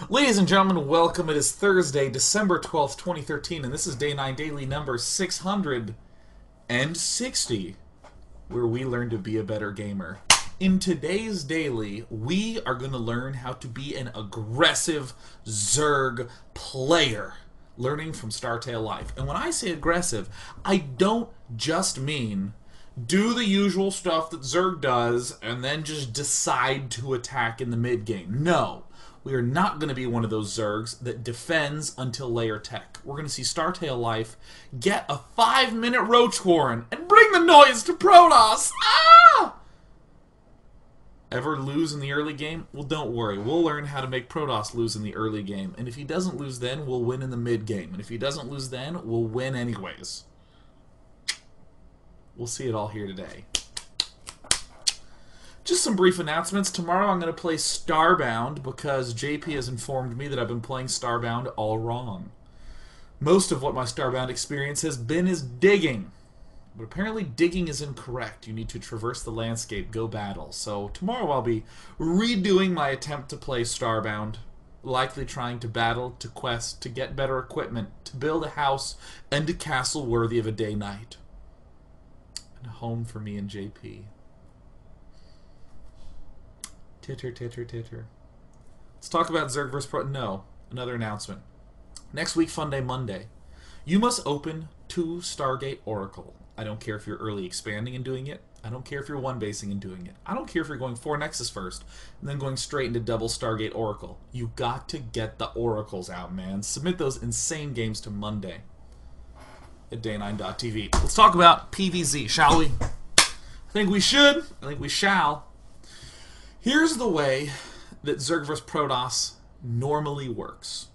Ladies and gentlemen, welcome. It is Thursday, December 12th, 2013, and this is Day 9 Daily number 660, where we learn to be a better gamer. In today's daily, we are going to learn how to be an aggressive Zerg player, learning from STLife. And when I say aggressive, I don't just mean do the usual stuff that Zerg does and then just decide to attack in the mid-game. No. We are not going to be one of those Zergs that defends until layer tech. We're going to see STLife get a 5-minute Roach Warren and bring the noise to Protoss! Ah! Ever lose in the early game? Well, don't worry. We'll learn how to make Protoss lose in the early game. And if he doesn't lose then, we'll win in the mid game. And if he doesn't lose then, we'll win anyways. We'll see it all here today. Just some brief announcements. Tomorrow I'm going to play Starbound because JP has informed me that I've been playing Starbound all wrong. Most of what my Starbound experience has been is digging. But apparently digging is incorrect. You need to traverse the landscape, go battle. So tomorrow I'll be redoing my attempt to play Starbound. Likely trying to battle, to quest, to get better equipment, to build a house and a castle worthy of a day-night. And a home for me and JP. Titter, titter, titter. Let's talk about Zerg vs. Pro... No. Another announcement. Next week, Fun Day Monday. You must open 2 Stargate Oracle. I don't care if you're early expanding and doing it. I don't care if you're one-basing and doing it. I don't care if you're going 4 Nexus first and then going straight into double Stargate Oracle. You got to get the Oracles out, man. Submit those insane games to Monday at day9.tv. Let's talk about PvZ, shall we? I think we should. I think we shall. Here's the way that Zerg vs. Protoss normally works.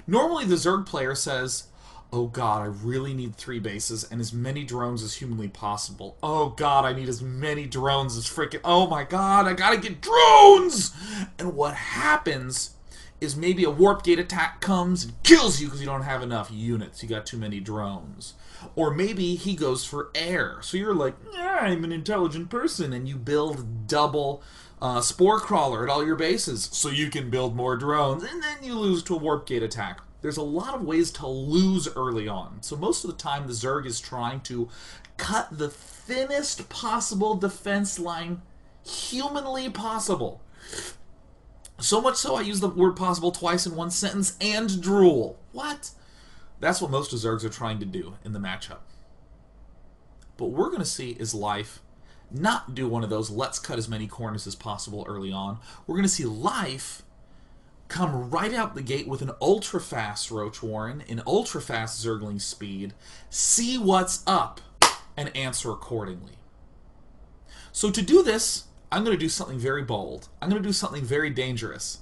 Normally the Zerg player says, oh god, I really need 3 bases and as many drones as humanly possible. Oh god, I need as many drones as freaking... Oh my god, I gotta get drones! And what happens is maybe a warp gate attack comes and kills you because you don't have enough units. You got too many drones. Or maybe he goes for air. So you're like, yeah, I'm an intelligent person, and you build double spore crawler at all your bases so you can build more drones, and then you lose to a warp gate attack. There's a lot of ways to lose early on. So most of the time the Zerg is trying to cut the thinnest possible defense line humanly possible. So much so I use the word possible twice in one sentence and drool. What? That's what most of Zergs are trying to do in the matchup. But what we're going to see is Life not do one of those let's cut as many corners as possible early on. We're going to see Life come right out the gate with an ultra-fast Roach Warren, an ultra-fast Zergling speed, see what's up, and answer accordingly. So to do this, I'm going to do something very bold. I'm going to do something very dangerous.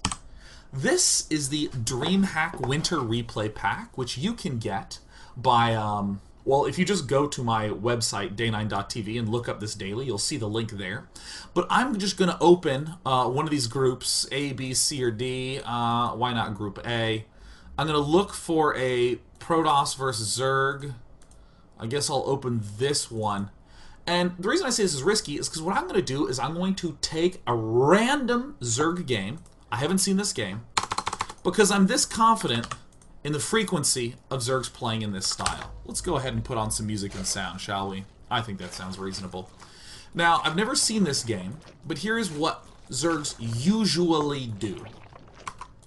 This is the DreamHack Winter Replay Pack, which you can get by, well, if you just go to my website, day9.tv, and look up this daily, you'll see the link there. But I'm just going to open one of these groups, A, B, C, or D. Why not Group A? I'm going to look for a Protoss versus Zerg. I guess I'll open this one. And the reason I say this is risky is because what I'm going to do is I'm going to take a random Zerg game. I haven't seen this game, because I'm this confident in the frequency of Zergs playing in this style. Let's go ahead and put on some music and sound, shall we? I think that sounds reasonable. Now, I've never seen this game, but here is what Zergs usually do.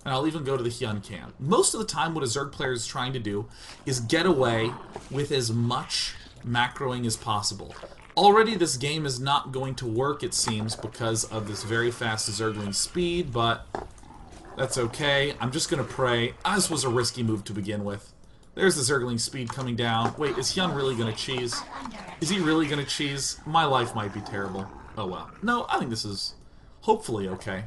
And I'll even go to the Hyun cam. Most of the time, what a Zerg player is trying to do is get away with as much macroing as possible. Already, this game is not going to work, it seems, because of this very fast Zergling speed, but that's okay. I'm just going to pray. This was a risky move to begin with. There's the Zergling speed coming down. Wait, is Hyun really going to cheese? Is he really going to cheese? My life might be terrible. Oh well. No, I think this is hopefully okay.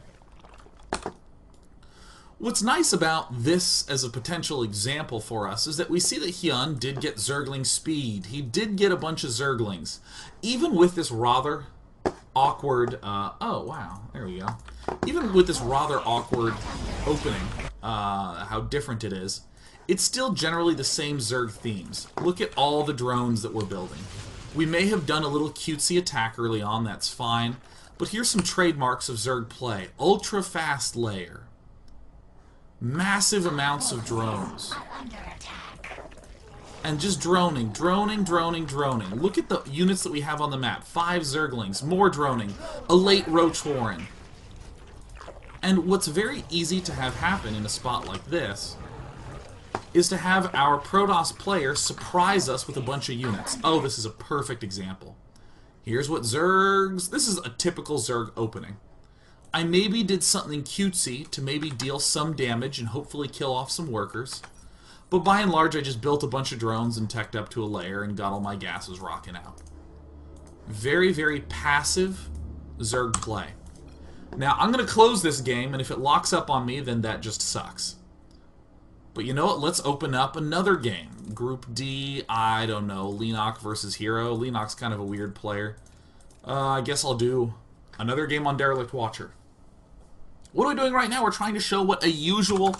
What's nice about this as a potential example for us is that we see that Hyun did get Zergling speed. He did get a bunch of Zerglings. Even with this rather awkward... oh, wow. There we go. Even with this rather awkward opening, how different it is, it's still generally the same Zerg themes. Look at all the drones that we're building. We may have done a little cutesy attack early on, that's fine. But here's some trademarks of Zerg play. Ultra-fast lair. Massive amounts of drones. And just droning, droning, droning, droning. Look at the units that we have on the map. 5 Zerglings, more droning, a late Roach Warren. And what's very easy to have happen in a spot like this is to have our Protoss player surprise us with a bunch of units. Oh, this is a perfect example. Here's what Zergs... This is a typical Zerg opening. I maybe did something cutesy to maybe deal some damage and hopefully kill off some workers. But by and large, I just built a bunch of drones and teched up to a lair and got all my gases rocking out. Very, very passive Zerg play. Now, I'm going to close this game, and if it locks up on me, then that just sucks. But you know what? Let's open up another game. Group D, I don't know, Lenok versus Hero. Lenok's kind of a weird player. I guess I'll do another game on Derelict Watcher. What are we doing right now? We're trying to show what a usual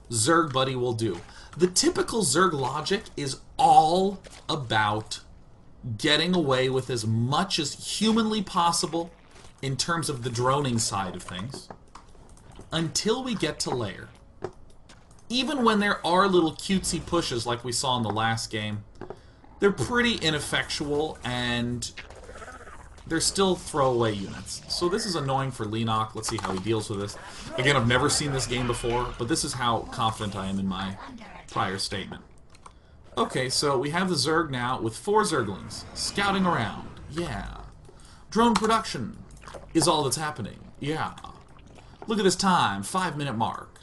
Zerg buddy will do. The typical Zerg logic is all about getting away with as much as humanly possible in terms of the droning side of things until we get to lair. Even when there are little cutesy pushes like we saw in the last game, they're pretty ineffectual and they're still throwaway units. So this is annoying for Lenok. Let's see how he deals with this. Again, I've never seen this game before, but this is how confident I am in my prior statement. Okay, so we have the Zerg now with 4 Zerglings scouting around. Yeah. Drone production is all that's happening. Yeah. Look at this time, 5-minute mark.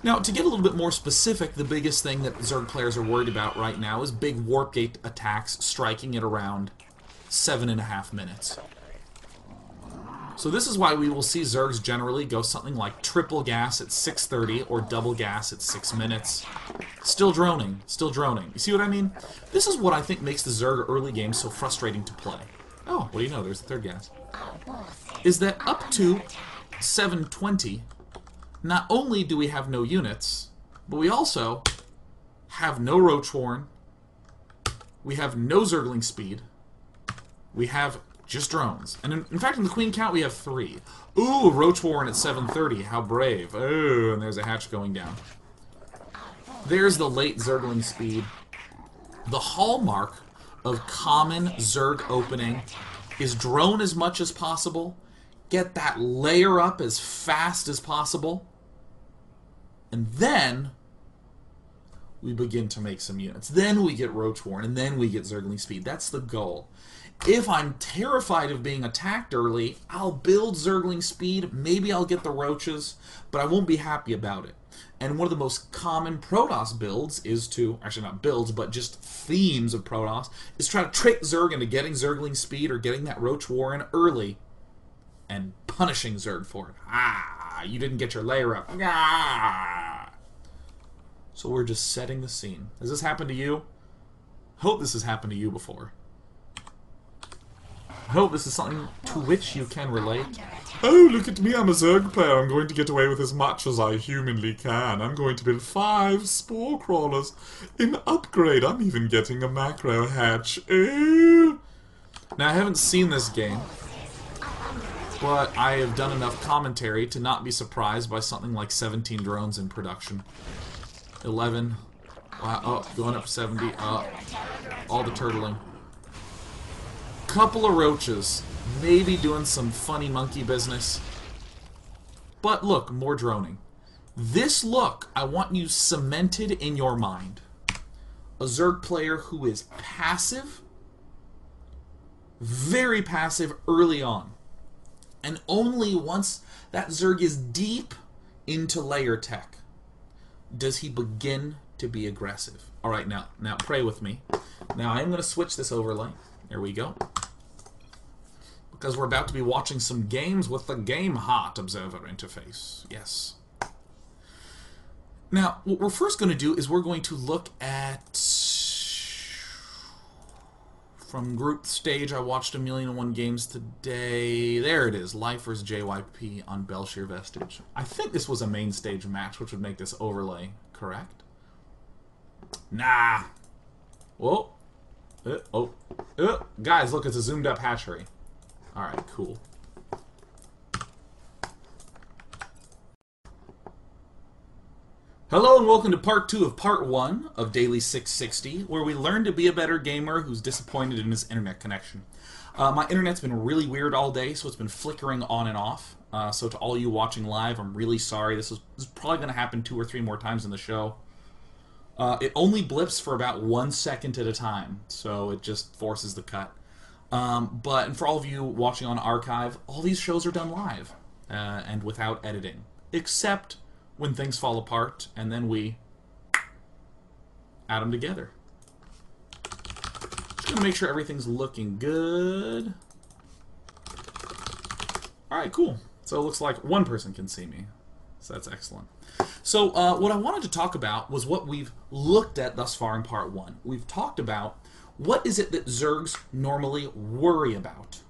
Now, to get a little bit more specific, the biggest thing that Zerg players are worried about right now is big warp gate attacks striking at around 7.5 minutes. So this is why we will see Zergs generally go something like triple gas at 6:30 or double gas at 6 minutes. Still droning, still droning. You see what I mean? This is what I think makes the Zerg early game so frustrating to play. Oh, what do you know? There's the third gas. Is that up to 7:20, not only do we have no units, but we also have no Roach Warren, we have no Zergling speed, we have just drones. And in fact, in the Queen count, we have 3. Ooh, Roach Warren at 7:30, how brave. Oh, and there's a hatch going down. There's the late Zergling speed. The hallmark of common Zerg opening is drone as much as possible, get that layer up as fast as possible, and then we begin to make some units. Then we get Roach Warren, and then we get Zergling speed. That's the goal. If I'm terrified of being attacked early, I'll build Zergling speed, maybe I'll get the Roaches, but I won't be happy about it. And one of the most common Protoss builds is to, actually not builds, but just themes of Protoss, is try to trick Zerg into getting Zergling speed or getting that Roach Warren early and punishing Zerg for it. Ah, you didn't get your layer up. Ah. So we're just setting the scene. Has this happened to you? Hope this has happened to you before. I hope this is something to which you can relate. Oh, look at me, I'm a Zerg player. I'm going to get away with as much as I humanly can. I'm going to build 5 spore crawlers. In upgrade, I'm even getting a macro hatch. Ooh. Now, I haven't seen this game, but I have done enough commentary to not be surprised by something like 17 drones in production. 11. Wow, oh, going up to 70. All the turtling. Couple of Roaches. Maybe doing some funny monkey business. But look, more droning. This look, I want you cemented in your mind. A Zerg player who is passive, very passive early on. And only once that Zerg is deep into layer tech does he begin to be aggressive. Alright, now pray with me. Now I'm going to switch this overlay. There we go. Because we're about to be watching some games with the Game Hot Observer interface. Yes. Now, what we're first going to do is we're going to look at... From group stage, I watched 1,000,001 games today. There it is. Life vs. JYP on Belshire Vestige. I think this was a main stage match, which would make this overlay correct. Nah. Whoa. Guys, look, it's a zoomed up hatchery. Alright, cool. Hello and welcome to part 2 of part 1 of Daily 660, where we learn to be a better gamer who's disappointed in his internet connection. My internet's been really weird all day, so it's been flickering on and off. So to all you watching live, I'm really sorry. This is probably going to happen 2 or 3 more times in the show. It only blips for about 1 second at a time, so it just forces the cut. And for all of you watching on archive, all these shows are done live and without editing, except when things fall apart, and then we add them together. Just gonna make sure everything's looking good. Alright, cool. So it looks like one person can see me. So that's excellent. So what I wanted to talk about was what we've looked at thus far in part 1. We've talked about what is it that Zergs normally worry about.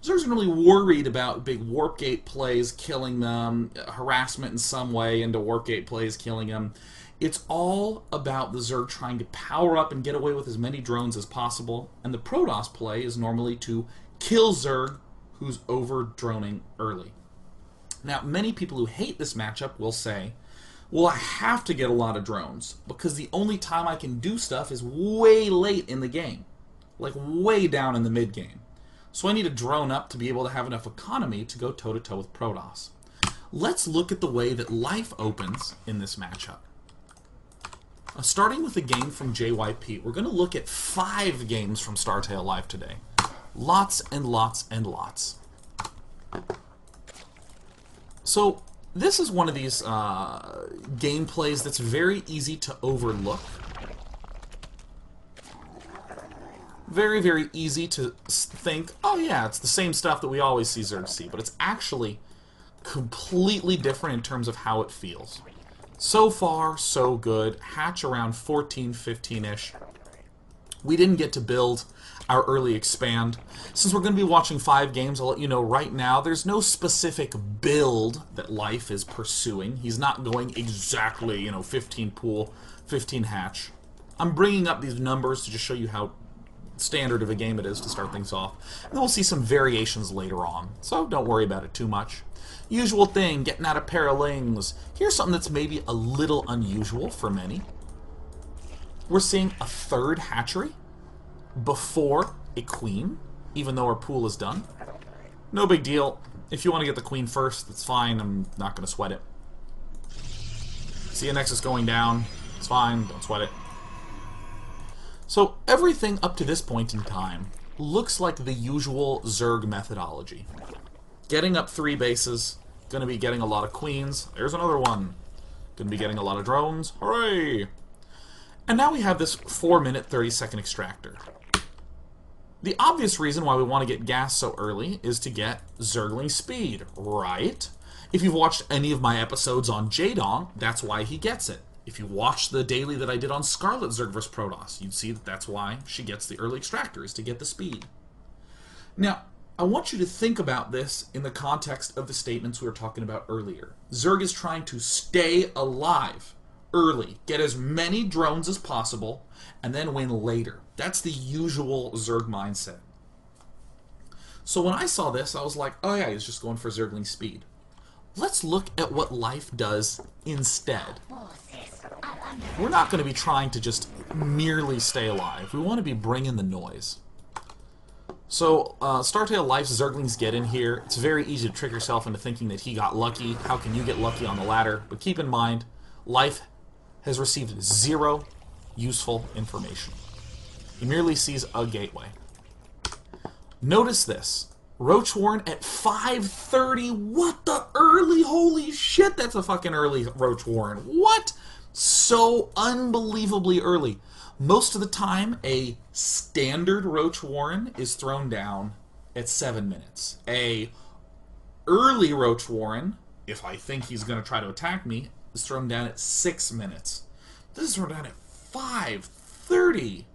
Zergs are normally worried about big warp gate plays killing them, harassment in some way into warp gate plays killing them. It's all about the Zerg trying to power up and get away with as many drones as possible, and the Protoss play is normally to kill Zerg who's over-droning early. Now, many people who hate this matchup will say, well, I have to get a lot of drones, because the only time I can do stuff is way late in the game, like way down in the mid-game. So I need a drone up to be able to have enough economy to go toe-to-toe with Protoss. Let's look at the way that life opens in this matchup. Starting with a game from JYP, we're going to look at 5 games from STLife today. Lots and lots and lots. So this is one of these gameplays that's very easy to overlook. Very, very easy to think, oh yeah, it's the same stuff that we always see Zerg see, but it's actually completely different in terms of how it feels. So far, so good. Hatch around 14, 15-ish. We didn't get to build our early expand. Since we're going to be watching 5 games, I'll let you know right now, there's no specific build that Life is pursuing. He's not going exactly, 15 pool, 15 hatch. I'm bringing up these numbers to just show you how standard of a game it is to start things off. And then we'll see some variations later on, so don't worry about it too much. Usual thing, getting out a pair of lings. Here's something that's maybe a little unusual for many. We're seeing a 3rd hatchery before a queen, even though our pool is done. No big deal. If you want to get the queen first, that's fine. I'm not going to sweat it. See a nexus going down. It's fine. Don't sweat it. So everything up to this point in time looks like the usual Zerg methodology. Getting up 3 bases, going to be getting a lot of queens. There's another one. Going to be getting a lot of drones. Hooray! And now we have this 4-minute, 30-second extractor. The obvious reason why we want to get gas so early is to get Zergling speed, right? If you've watched any of my episodes on Jaedong, that's why he gets it. If you watch the daily that I did on Scarlet Zerg vs. Protoss, you'd see that that's why she gets the early extractor, is to get the speed. Now, I want you to think about this in the context of the statements we were talking about earlier. Zerg is trying to stay alive early, get as many drones as possible, and then win later. That's the usual Zerg mindset. So when I saw this, I was like, oh yeah, he's just going for Zergling speed. Let's look at what Life does instead. We're not going to be trying to just merely stay alive. We want to be bringing the noise. So, STLife's Zerglings get in here. It's very easy to trick yourself into thinking that he got lucky. How can you get lucky on the ladder? But keep in mind, Life has received 0 useful information. He merely sees a gateway. Notice this. Roach Warren at 5:30. What the early? Holy shit, that's a fucking early Roach Warren. What? So unbelievably early. Most of the time, a standard Roach Warren is thrown down at 7 minutes. A early Roach Warren, if I think he's going to try to attack me, is thrown down at 6 minutes. This is thrown down at 5:30.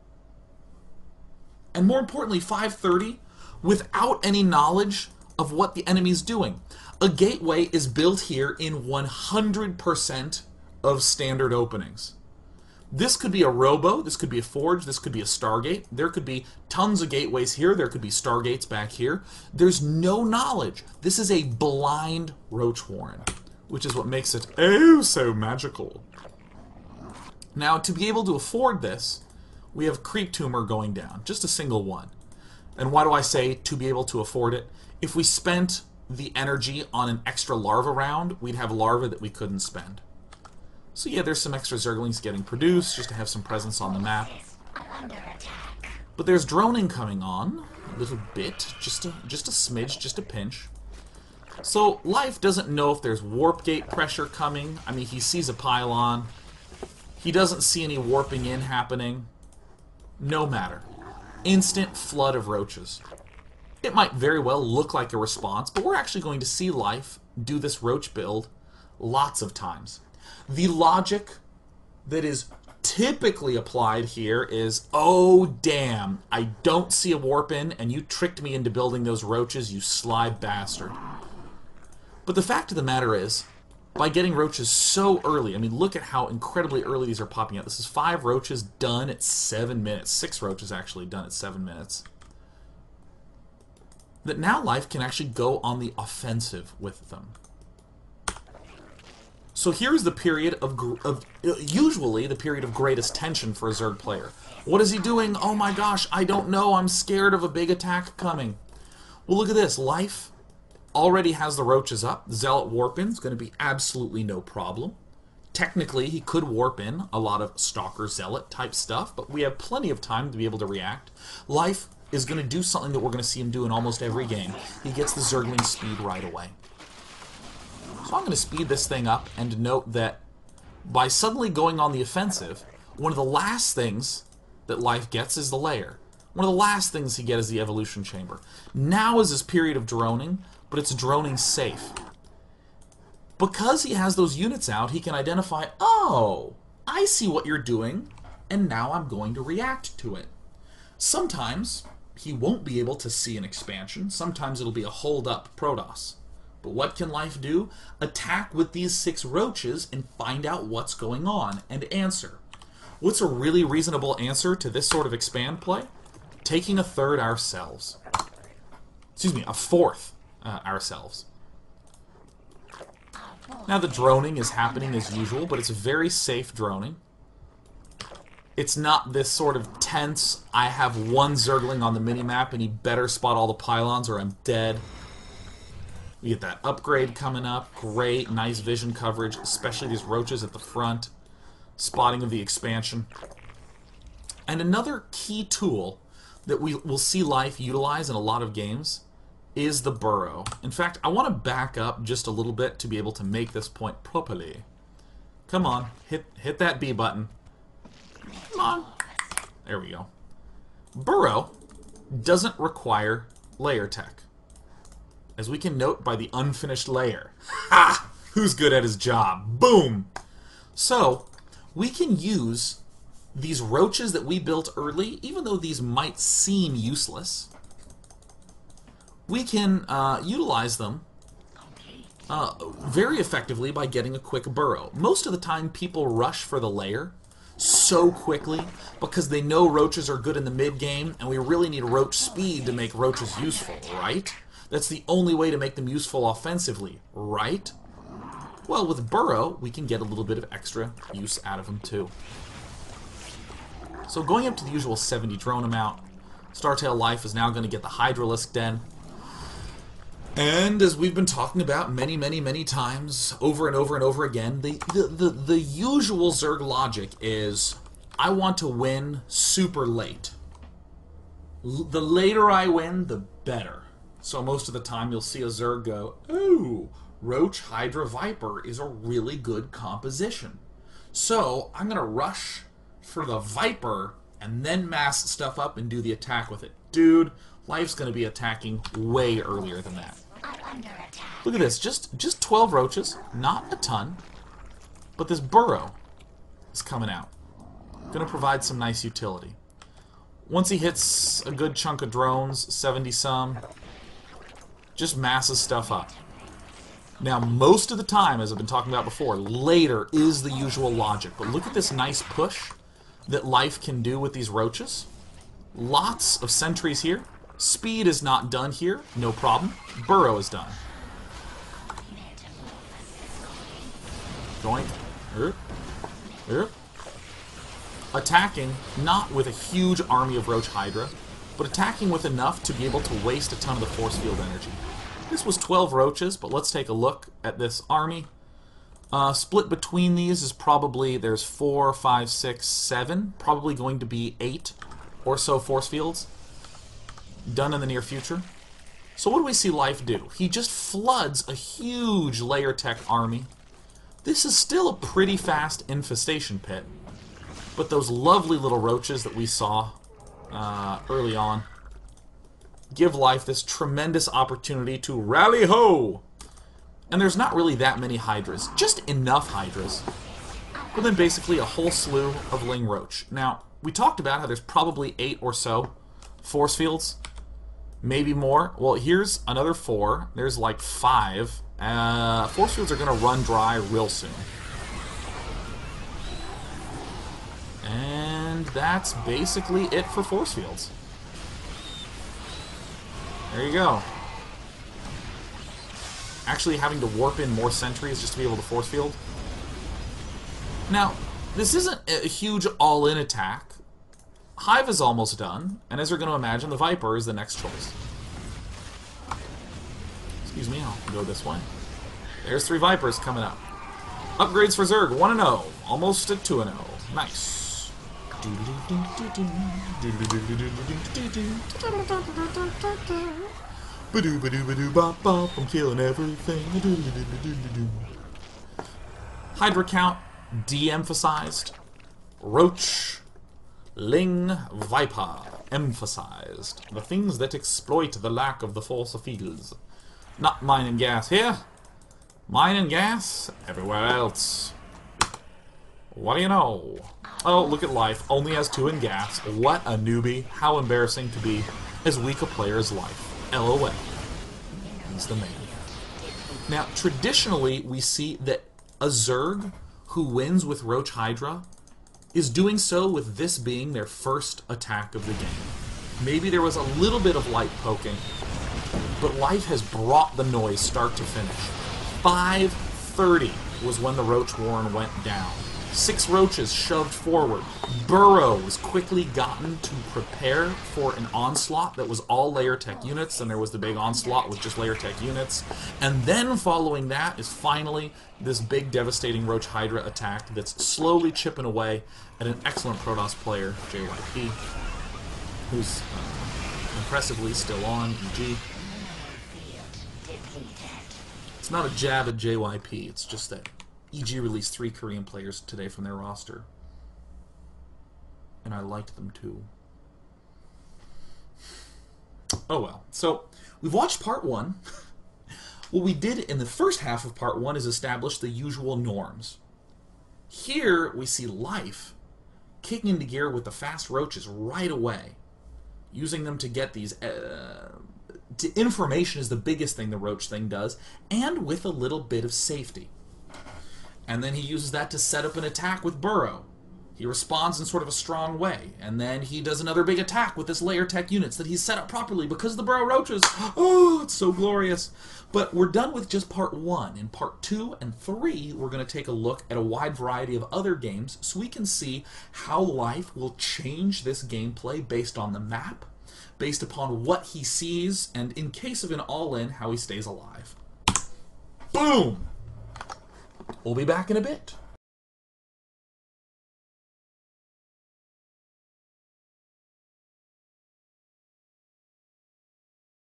And more importantly, 5:30 without any knowledge of what the enemy's doing. A gateway is built here in 100% of standard openings. This could be a robo, this could be a forge, this could be a stargate. There could be tons of gateways here, there could be stargates back here. There's no knowledge. This is a blind roach warren, which is what makes it oh so magical. Now, to be able to afford this, we have creep tumor going down, just a single one. And why do I say to be able to afford it? If we spent the energy on an extra larva round, we'd have larvae that we couldn't spend. So yeah, there's some extra zerglings getting produced, just to have some presence on the map. But there's droning coming on, a little bit, just a smidge, just a pinch. So Life doesn't know if there's warp gate pressure coming. I mean, he sees a pylon. He doesn't see any warping in happening. No matter. Instant flood of roaches. It might very well look like a response, but we're actually going to see Life do this roach build lots of times. The logic that is typically applied here is, oh damn, I don't see a warp in, and you tricked me into building those roaches, you sly bastard. But the fact of the matter is, by getting roaches so early, I mean, look at how incredibly early these are popping out. This is 5 roaches done at 7 minutes. 6 roaches actually done at 7 minutes. That now Life can actually go on the offensive with them. So here's the period usually the period of greatest tension for a Zerg player. What is he doing? Oh my gosh, I don't know. I'm scared of a big attack coming. Well, look at this. Life already has the roaches up. Zealot warp in is going to be absolutely no problem. Technically, he could warp in a lot of Stalker Zealot type stuff, but we have plenty of time to be able to react. Life is going to do something that we're going to see him do in almost every game. He gets the Zergling speed right away. So I'm going to speed this thing up and note that by suddenly going on the offensive, one of the last things that Life gets is the lair. One of the last things he gets is the evolution chamber. Now is his period of droning, but it's droning safe. Because he has those units out, he can identify, oh, I see what you're doing, and now I'm going to react to it. Sometimes he won't be able to see an expansion. Sometimes it'll be a hold-up Protoss. But what can Life do? Attack with these 6 roaches and find out what's going on and answer. What's a really reasonable answer to this sort of expand play? Taking a 3rd ourselves. Excuse me, a 4th ourselves. Now the droning is happening as usual, but it's very safe droning. It's not this sort of tense, I have one Zergling on the minimap and he better spot all the pylons or I'm dead. We get that upgrade coming up. Great, nice vision coverage, especially these roaches at the front. Spotting of the expansion. And another key tool that we will see Life utilize in a lot of games is the burrow. In fact, I want to back up just a little bit to be able to make this point properly. Come on, hit that B button. Come on. There we go. Burrow doesn't require layer tech. As we can note by the unfinished layer. Ha! Who's good at his job? Boom! So, we can use these roaches that we built early, even though these might seem useless. We can utilize them very effectively by getting a quick burrow. Most of the time, people rush for the lair so quickly because they know roaches are good in the mid-game, and we really need roach speed to make roaches useful, right? That's the only way to make them useful offensively, right? Well, with burrow, we can get a little bit of extra use out of them, too. So going up to the usual 70 drone amount, Startail Life is now going to get the Hydralisk Den. And as we've been talking about many, many, many times, over and over and over again, the usual Zerg logic is, I want to win super late. The later I win, the better. So most of the time you'll see a Zerg go, ooh, Roach Hydra Viper is a really good composition. So I'm going to rush for the Viper and then mass stuff up and do the attack with it. Dude, Life's going to be attacking way earlier than that. Look at this, just 12 roaches, not a ton, but this burrow is coming out. Going to provide some nice utility. Once he hits a good chunk of drones, 70 some, just masses stuff up. Now, most of the time, as I've been talking about before, later is the usual logic. But look at this nice push that Life can do with these roaches. Lots of sentries here. Speed is not done here, no problem. Burrow is done. Joint. Attacking, not with a huge army of Roach Hydra, but attacking with enough to be able to waste a ton of the force field energy. This was 12 roaches, but let's take a look at this army. Split between these is probably, there's 4, 5, 6, 7, probably going to be 8 or so force fields done in the near future. So what do we see Life do? He just floods a huge layer tech army. This is still a pretty fast infestation pit, but those lovely little roaches that we saw early on give Life this tremendous opportunity to rally ho! And there's not really that many Hydras, just enough Hydras, but then basically a whole slew of Ling Roach. Now, we talked about how there's probably 8 or so force fields, maybe more. Well, here's another 4. There's like 5. Force fields are going to run dry real soon. And that's basically it for force fields. There you go. Actually having to warp in more sentries just to be able to force field. Now, this isn't a huge all-in attack. Hive is almost done, and as you're going to imagine, the Viper is the next choice. Excuse me, I'll go this way. There's 3 Vipers coming up. Upgrades for Zerg, 1-0. Almost at 2-0. Nice. I'm killing everything. Hydra count de-emphasized. Roach, Ling, Viper emphasized. The things that exploit the lack of the force fields. Not mine and gas here. Mine and gas everywhere else. What do you know? Oh, look at Life. Only has 2 in gas. What a newbie. How embarrassing to be as weak a player as Life. LOL. He's the man. Now, traditionally, we see that a Zerg who wins with Roach Hydra is doing so with this being their first attack of the game. Maybe there was a little bit of light poking, but Life has brought the noise start to finish. 5:30 was when the Roach Warren went down. 6 roaches shoved forward. Burrow was quickly gotten to prepare for an onslaught that was all layer tech units, and there was the big onslaught with just layer tech units. And then following that is finally this big devastating Roach Hydra attack that's slowly chipping away at an excellent Protoss player, JYP, who's impressively still on EG. It's not a jab at JYP, it's just that EG released 3 Korean players today from their roster. And I liked them too. Oh well. So, we've watched part 1. What we did in the first half of part 1 is establish the usual norms. Here, we see Life kicking into gear with the fast roaches right away. Using them to get these... information is the biggest thing the roach thing does, and with a little bit of safety. And then he uses that to set up an attack with Burrow. He responds in sort of a strong way, and then he does another big attack with this layer tech units that he's set up properly because of the Burrow roaches. Oh, it's so glorious. But we're done with just part 1. In part 2 and 3, we're going to take a look at a wide variety of other games so we can see how Life will change this gameplay based on the map, based upon what he sees, and in case of an all-in, how he stays alive. Boom! We'll be back in a bit.